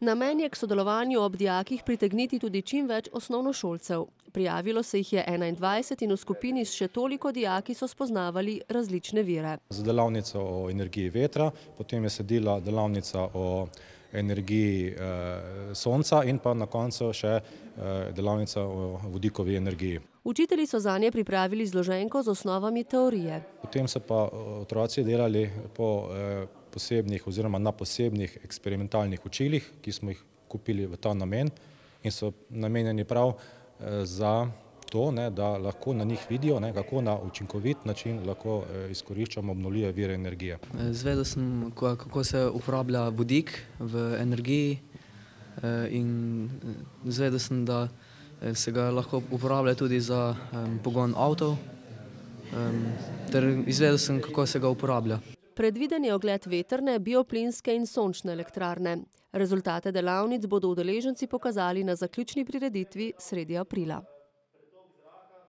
Namen je k sodelovanju ob dijakih pritegniti tudi čim več osnovnošolcev. Prijavilo se jih je 21 in v skupini s še toliko dijaki so spoznavali različne vire. Z delavnico o energiji vetra, potem je sledila delavnica o energiji sonca in pa na koncu še delavnica o vodikovi energiji. Učitelji so zanje pripravili zloženko z osnovami teorije. Potem so pa otroci delali po posebnih oziroma na posebnih eksperimentalnih učilih, ki smo jih kupili v ta namen in so namenjeni prav za to, da lahko na njih vidijo, kako na učinkovit način lahko izkoriščamo obnovljive vire energije. Izvedel sem, kako se uporablja vodik v energiji in izvedel sem, da se ga lahko uporablja tudi za pogon avtov ter izvedel sem, kako se ga uporablja. Predviden je ogled vetrne, bioplinske in sončne elektrarne. Rezultate delavnic bodo udeleženci pokazali na zaključni prireditvi sredi aprila.